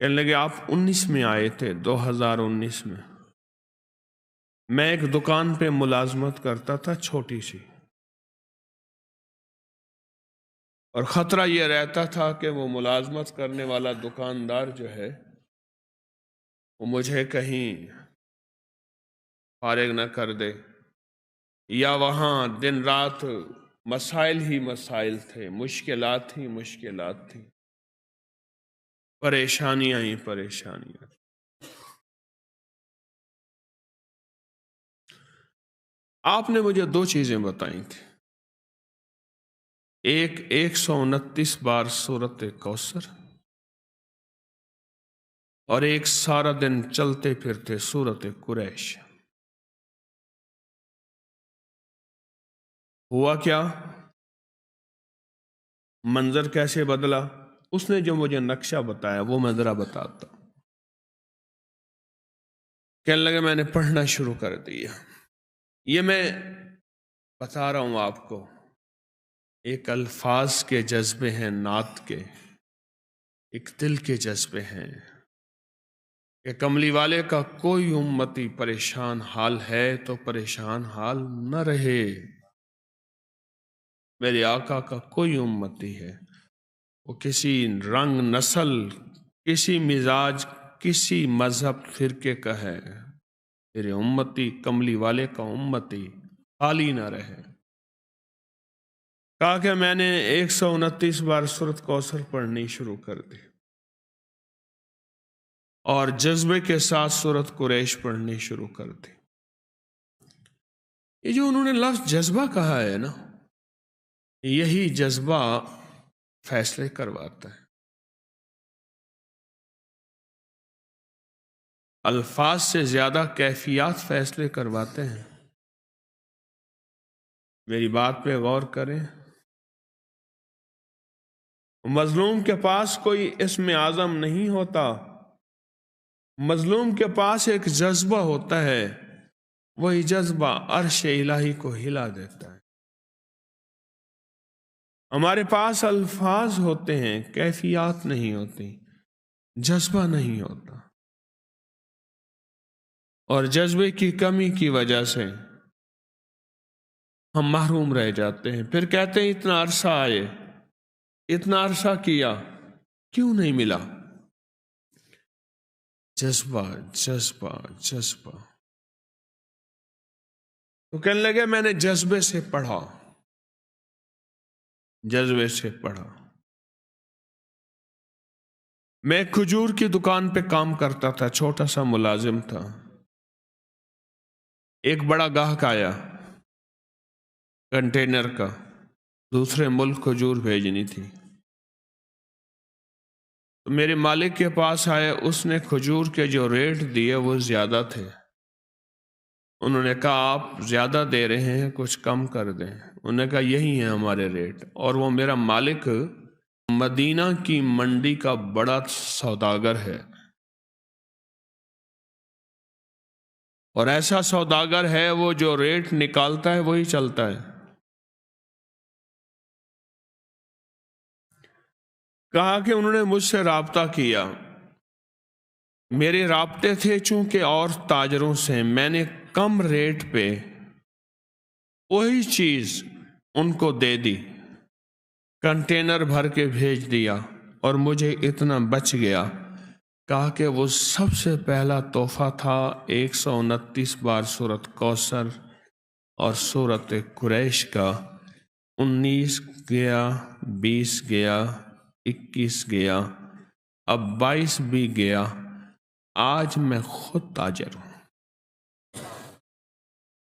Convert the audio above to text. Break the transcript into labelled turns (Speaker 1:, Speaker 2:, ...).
Speaker 1: کہنے لگے آپ 19 میں آئے تھے، 2019 میں میں ایک دکان پہ ملازمت کرتا تھا چھوٹی سی، اور خطرہ یہ رہتا تھا کہ وہ ملازمت کرنے والا دکاندار جو ہے وہ مجھے کہیں فارغ نہ کر دے، یا وہاں دن رات مسائل ہی مسائل تھے، مشکلات ہی مشکلات تھیں، پریشانیاں ہی پریشانیاں۔ آپ نے مجھے دو چیزیں بتائی تھیں، ایک 129 بار سورۃ کوثر، اور ایک سارا دن چلتے پھرتے سورۃ قریش۔ ہوا کیا؟ منظر کیسے بدلا؟ اس نے جو مجھے نقشہ بتایا وہ میں ذرا بتاتا ہوں۔ کہنے لگے میں نے پڑھنا شروع کر دیا۔ یہ میں بتا رہا ہوں آپ کو، ایک الفاظ کے جذبے ہیں نعت کے، ایک دل کے جذبے ہیں کہ کملی والے کا کوئی امتی پریشان حال ہے تو پریشان حال نہ رہے۔ میرے آقا کا کوئی امتی ہے، وہ کسی رنگ، نسل، کسی مزاج، کسی مذہب فرقے کا ہے، میرے امتی، کملی والے کا امتی خالی نہ رہے۔ کہا کہ میں نے 129 بار سورۃ کوثر پڑھنی شروع کر دی، اور جذبے کے ساتھ سورۃ قریش پڑھنی شروع کر دی۔ یہ جو انہوں نے لفظ جذبہ کہا ہے نا، یہی جذبہ فیصلے کرواتا ہے۔ الفاظ سے زیادہ کیفیات فیصلے کرواتے ہیں۔ میری بات پہ غور کریں، مظلوم کے پاس کوئی اسم اعظم نہیں ہوتا، مظلوم کے پاس ایک جذبہ ہوتا ہے، وہی جذبہ عرش الہی کو ہلا دیتا ہے۔ ہمارے پاس الفاظ ہوتے ہیں، کیفیات نہیں ہوتی، جذبہ نہیں ہوتا، اور جذبے کی کمی کی وجہ سے ہم محروم رہ جاتے ہیں۔ پھر کہتے ہیں اتنا عرصہ آئے، اتنا عرصہ کیا، کیوں نہیں ملا؟ جذبہ جذبہ جذبہ۔ تو کہنے لگے میں نے جذبے سے پڑھا، جذبے سے پڑھا۔ میں کھجور کی دکان پہ کام کرتا تھا، چھوٹا سا ملازم تھا۔ ایک بڑا گاہک آیا کنٹینر کا، دوسرے ملک کھجور بھیجنی تھی، تو میرے مالک کے پاس آئے، اس نے کھجور کے جو ریٹ دیے وہ زیادہ تھے۔ انہوں نے کہا آپ زیادہ دے رہے ہیں، کچھ کم کر دیں۔ انہوں نے کہا یہی ہیں ہمارے ریٹ۔ اور وہ میرا مالک مدینہ کی منڈی کا بڑا سوداگر ہے، اور ایسا سوداگر ہے وہ جو ریٹ نکالتا ہے وہی چلتا ہے۔ کہا کہ انہوں نے مجھ سے رابطہ کیا، میرے رابطے تھے چونکہ اور تاجروں سے، میں نے کم ریٹ پہ وہی چیز ان کو دے دی، کنٹینر بھر کے بھیج دیا، اور مجھے اتنا بچ گیا۔ کہا کہ وہ سب سے پہلا تحفہ تھا 129 بار سورۃ کوثر اور سورۃ قریش کا۔ 19 گیا، 20 گیا، 21 گیا، اب 22 بھی گیا، آج میں خود تاجر ہوں۔